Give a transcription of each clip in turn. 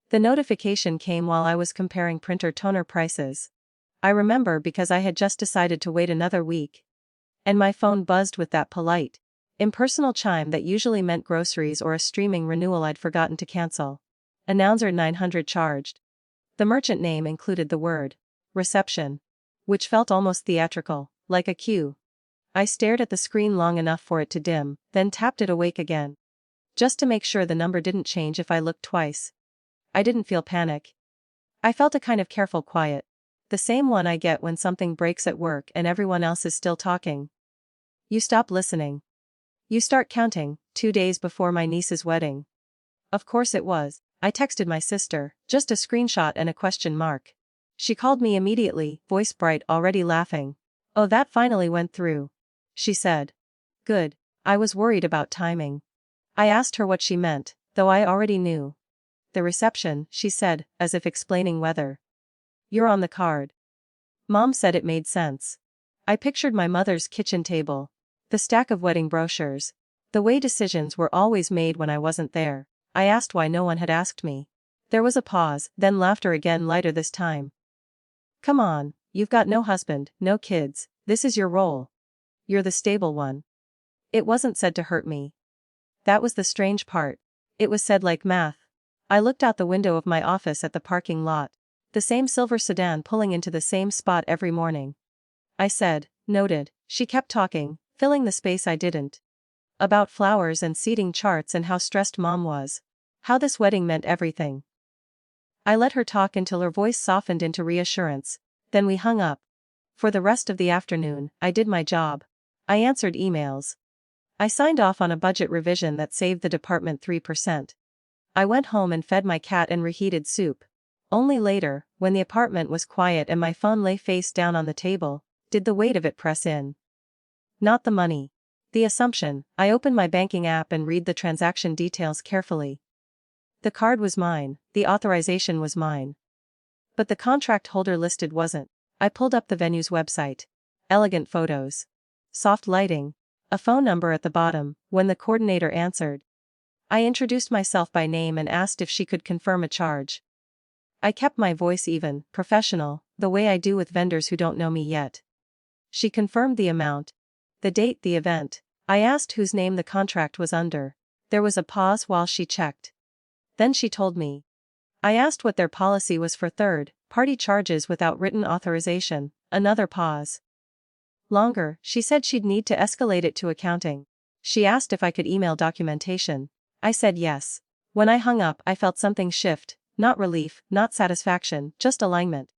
The notification came while I was comparing printer toner prices. I remember because I had just decided to wait another week. And my phone buzzed with that polite, impersonal chime that usually meant groceries or a streaming renewal I'd forgotten to cancel. Announcer 900 charged. The merchant name included the word reception, which felt almost theatrical, like a cue. I stared at the screen long enough for it to dim, then tapped it awake again. Just to make sure the number didn't change if I looked twice. I didn't feel panic. I felt a kind of careful quiet. The same one I get when something breaks at work and everyone else is still talking. You stop listening. You start counting, 2 days before my niece's wedding. Of course it was. I texted my sister, just a screenshot and a question mark. She called me immediately, voice bright, already laughing. "Oh, that finally went through," she said. "Good." I was worried about timing. I asked her what she meant, though I already knew. "The reception," she said, as if explaining whether. "You're on the card." Mom said it made sense. I pictured my mother's kitchen table. The stack of wedding brochures. The way decisions were always made when I wasn't there. I asked why no one had asked me. There was a pause, then laughter again, lighter this time. "Come on, you've got no husband, no kids, this is your role. You're the stable one." It wasn't said to hurt me. That was the strange part. It was said like math. I looked out the window of my office at the parking lot. The same silver sedan pulling into the same spot every morning. I said, "Noted." She kept talking, filling the space I didn't. About flowers and seating charts and how stressed Mom was. How this wedding meant everything. I let her talk until her voice softened into reassurance, then we hung up. For the rest of the afternoon, I did my job. I answered emails. I signed off on a budget revision that saved the department 3%. I went home and fed my cat and reheated soup. Only later, when the apartment was quiet and my phone lay face down on the table, did the weight of it press in. Not the money. The assumption. I opened my banking app and read the transaction details carefully. The card was mine, the authorization was mine. But the contract holder listed wasn't. I pulled up the venue's website. Elegant photos. Soft lighting. A phone number at the bottom. When the coordinator answered, I introduced myself by name and asked if she could confirm a charge. I kept my voice even, professional, the way I do with vendors who don't know me yet. She confirmed the amount. The date, the event. I asked whose name the contract was under. There was a pause while she checked. Then she told me. I asked what their policy was for third-party charges without written authorization. Another pause. Longer. She said she'd need to escalate it to accounting. She asked if I could email documentation. I said yes. When I hung up, I felt something shift, not relief, not satisfaction, just alignment.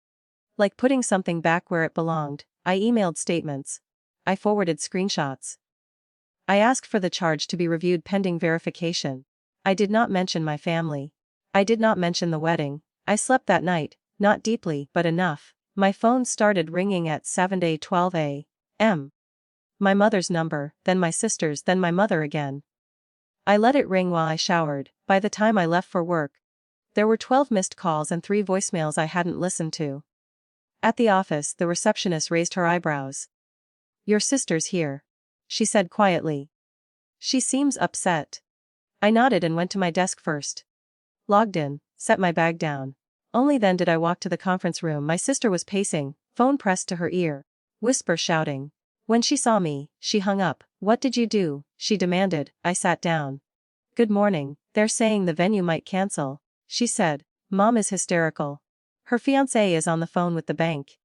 Like putting something back where it belonged. I emailed statements. I forwarded screenshots. I asked for the charge to be reviewed pending verification. I did not mention my family. I did not mention the wedding. I slept that night, not deeply, but enough. My phone started ringing at 7:12 a.m. My mother's number, then my sister's, then my mother again. I let it ring while I showered. By the time I left for work, there were 12 missed calls and 3 voicemails I hadn't listened to. At the office, the receptionist raised her eyebrows. "Your sister's here," she said quietly. "She seems upset." I nodded and went to my desk first. Logged in, set my bag down. Only then did I walk to the conference room. My sister was pacing, phone pressed to her ear. Whisper shouting. When she saw me, she hung up. "What did you do?" she demanded. I sat down. "Good morning. They're saying the venue might cancel," she said. "Mom is hysterical. Her fiancé is on the phone with the bank.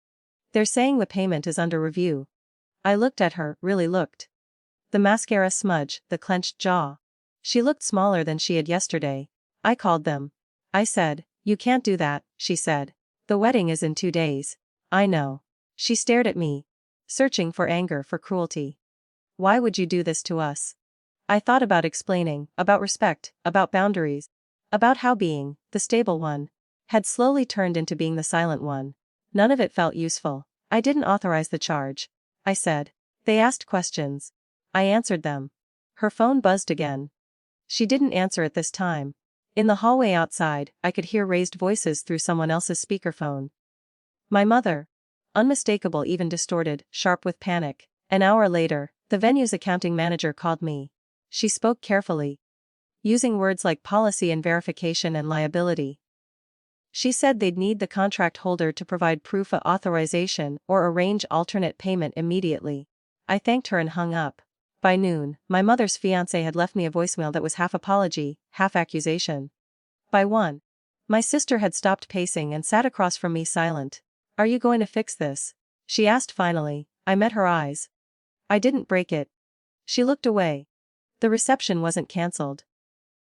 They're saying the payment is under review." I looked at her, really looked. The mascara smudge, the clenched jaw. She looked smaller than she had yesterday. "I called them." I said. "You can't do that," she said. "The wedding is in 2 days." "I know." She stared at me. Searching for anger, for cruelty. "Why would you do this to us?" I thought about explaining, about respect, about boundaries. About how being, the stable one, had slowly turned into being the silent one. None of it felt useful. "I didn't authorize the charge," I said. "They asked questions. I answered them." Her phone buzzed again. She didn't answer it this time. In the hallway outside, I could hear raised voices through someone else's speakerphone. My mother. Unmistakable, even distorted, sharp with panic. An hour later, the venue's accounting manager called me. She spoke carefully, using words like policy and verification and liability. She said they'd need the contract holder to provide proof of authorization or arrange alternate payment immediately. I thanked her and hung up. By noon, my mother's fiancé had left me a voicemail that was half apology, half accusation. By 1, my sister had stopped pacing and sat across from me silent. "Are you going to fix this?" she asked finally. I met her eyes. "I didn't break it." She looked away. "The reception wasn't cancelled.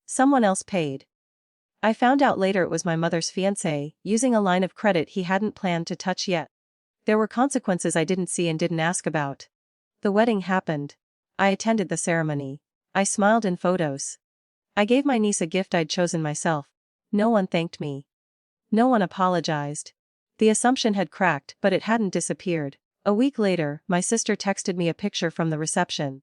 Someone else paid." I found out later it was my mother's fiancé, using a line of credit he hadn't planned to touch yet. There were consequences I didn't see and didn't ask about. The wedding happened. I attended the ceremony. I smiled in photos. I gave my niece a gift I'd chosen myself. No one thanked me. No one apologized. The assumption had cracked, but it hadn't disappeared. A week later, my sister texted me a picture from the reception.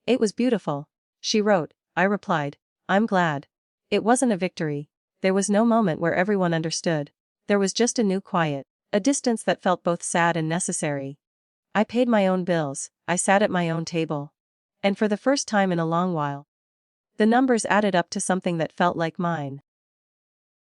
"It was beautiful," she wrote. I replied, "I'm glad." It wasn't a victory. There was no moment where everyone understood. There was just a new quiet, a distance that felt both sad and necessary. I paid my own bills, I sat at my own table. And for the first time in a long while, the numbers added up to something that felt like mine.